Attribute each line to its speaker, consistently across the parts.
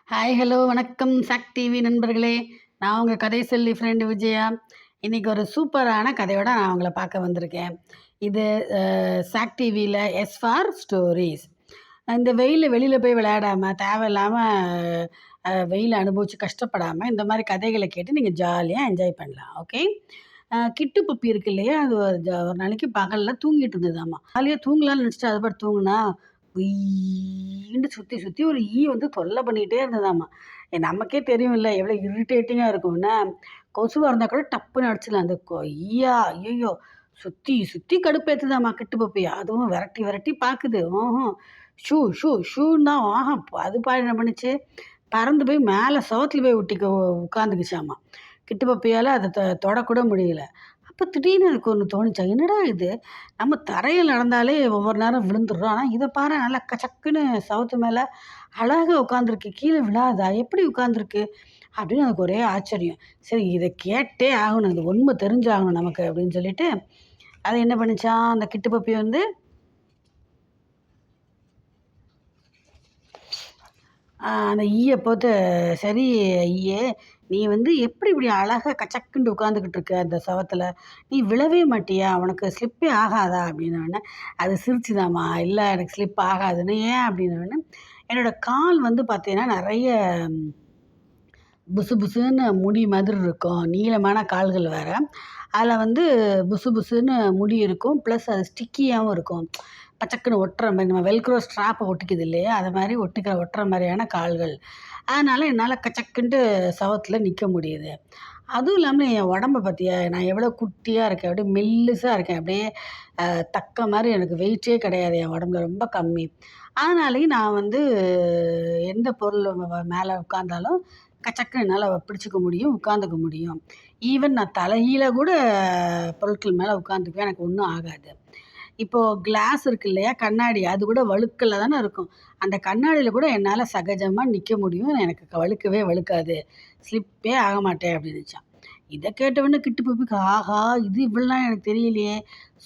Speaker 1: Hi hello வணக்கம் chalk TV நண்பர்களே. நான் உங்கள் கதை சொல்லி ஃப்ரெண்டு விஜயா. இன்றைக்கி ஒரு சூப்பரான கதையோட நான் உங்களை பார்க்க வந்திருக்கேன். இது சாக் டிவியில் எஸ் ஃபார் ஸ்டோரீஸ். இந்த வெயிலில் வெளியில் போய் விளையாடாமல் தேவையில்லாமல் வெயிலை அனுபவித்து கஷ்டப்படாமல் இந்த மாதிரி கதைகளை கேட்டு நீங்கள் ஜாலியாக என்ஜாய் பண்ணலாம். ஓகே. கிட்டு பப்பி இருக்கு இல்லையா, அது ஒரு நாளைக்கு பகலில் தூங்கிட்டு இருந்ததாம்மா. ஜாலியாக தூங்கலாம்னு நினச்சிட்டு அது பாட்டு தூங்குனா உய்யின்னு சுற்றி சுற்றி ஒரு ஈ வந்து தொல்லை பண்ணிகிட்டே இருந்ததாம்மா. நமக்கே தெரியும்ல எவ்வளோ இரிட்டேட்டிங்காக இருக்கும்னா, கொசுவாக இருந்தால் கூட டப்புன்னு அடிச்சிடலாம். அந்த ஈயா ஐயோ சுற்றி சுற்றி கடுப்பேற்றுதாம்மா கிட்டு பப்பி. அதுவும் விரட்டி விரட்டி பார்க்குது. ஷூ ஷூ ஷூன்னா அது பாரு என்ன பண்ணுச்சு, பறந்து போய் மேலே சவத்தில் போய் ஒட்டிக்க உட்காந்துக்குச்சாம்மா. கிட்டு பப்பியால் அதை தொடக்கூட முடியல. அப்போ திடீர்னு எனக்கு ஒன்று தோணுச்சா, என்னடா இது, நம்ம தரையில் நடந்தாலே ஒவ்வொரு நேரம் விழுந்துடுறோம், ஆனால் இதை பாரு நல்லா கச்சக்குன்னு சவுத்து மேலே அழகாக உட்காந்துருக்கு, கீழே விழாதா, எப்படி உட்காந்துருக்கு அப்படின்னு எனக்கு ஒரே ஆச்சரியம். சரி இதை கேட்டே ஆகணும், இது உண்மை தெரிஞ்சாகணும் நமக்கு அப்படின்னு சொல்லிட்டு அதை என்ன பண்ணிச்சான், அந்த கிட்டு பப்பி வந்து அந்த ஈயை போட்டு, சரி ஈயே நீ வந்து எப்படி இப்படி அழகாக கச்சக்குண்டு உட்காந்துக்கிட்டு இருக்க அந்த சவத்தில், நீ விழவே மாட்டியா, உனக்கு ஸ்லிப்பே ஆகாதா அப்படின்னோடனே அது சிரிச்சுதாம்மா, இல்லை எனக்கு ஸ்லிப் ஆகாதுன்னு. ஏன் அப்படின்னோடனே, என்னோடய கால் வந்து பார்த்தீங்கன்னா நிறைய புசு புசுன்னு முடி மாதிரி இருக்கும், நீளமான கால்கள் வேறு, அதில் வந்து புசு புசுன்னு முடி இருக்கும், ப்ளஸ் அது ஸ்டிக்கியாகவும் இருக்கும், பச்சக்குன்னு ஒட்டுற மாதிரி, நம்ம வெல்க்ரோ ஸ்ட்ராப்பை ஒட்டிக்குது இல்லையா, அது மாதிரி ஒட்டுற மாதிரியான கால்கள். அதனால் என்னால் கச்சக்குன்ட்டு சவத்தில் நிற்க முடியுது. அதுவும் இல்லாமல் என் உடம்ப பார்த்தியா, நான் எவ்வளோ குட்டியாக இருக்கேன், அப்படியே மெல்லிசாக இருக்கேன், அப்படியே தக்க மாதிரி, எனக்கு வெயிட்டே கிடையாது என் உடம்புல, ரொம்ப கம்மி. அதனாலேயும் நான் வந்து எந்த பொருள் மேலே உட்காந்தாலும் கச்சக்குன்னு என்னால் பிடிச்சிக்க முடியும், உட்காந்துக்க முடியும். ஈவன் நான் தலைகீழ கூட பொருட்கள் மேலே உட்காந்துக்குவேன், எனக்கு ஒன்றும் ஆகாது. இப்போது கிளாஸ் இருக்கு இல்லையா, கண்ணாடி, அது கூட வழுக்கல தானே இருக்கும், அந்த கண்ணாடியில் கூட என்னால் சகஜமாக நிற்க முடியும், எனக்கு வழுக்கவே வழுக்காது, ஸ்லிப்பே ஆக மாட்டேன் அப்படின்னுச்சான். இதை கேட்டவொடனே கிட்டு பப்பிக்கு, ஆஹா இது இவ்வளோலாம் எனக்கு தெரியலையே,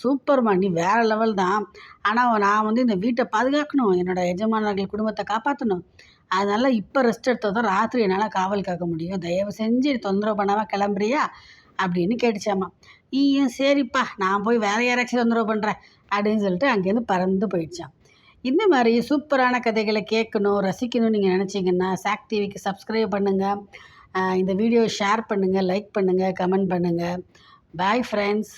Speaker 1: சூப்பர்மா நீ வேறு லெவல் தான், ஆனால் நான் வந்து இந்த வீட்டை பாதுகாக்கணும், என்னோடய எஜமானர்கள் குடும்பத்தை காப்பாற்றணும், அதனால் இப்போ ரெஸ்ட் எடுத்தால் தான் ராத்திரி என்னால் காவல் காக்க முடியும், தயவு செஞ்சு தொந்தரவு பண்ணாமல் கிளம்புறியா அப்படின்னு கேட்டுச்சாம்மா. ஈயும் சரிப்பா நான் போய் வேறு யாராச்சும் தொந்தரவு பண்ணுறேன் அப்படின்னு சொல்லிட்டு அங்கேருந்து பறந்து போயிடுச்சான். இந்த மாதிரி சூப்பரான கதைகளை கேட்கணும், ரசிக்கணும்னு நீங்கள் நினச்சிங்கன்னா சாக் டிவிக்கு சப்ஸ்கிரைப் பண்ணுங்கள், இந்த வீடியோ ஷேர் பண்ணுங்கள், லைக் பண்ணுங்கள், கமெண்ட் பண்ணுங்கள். Bye friends.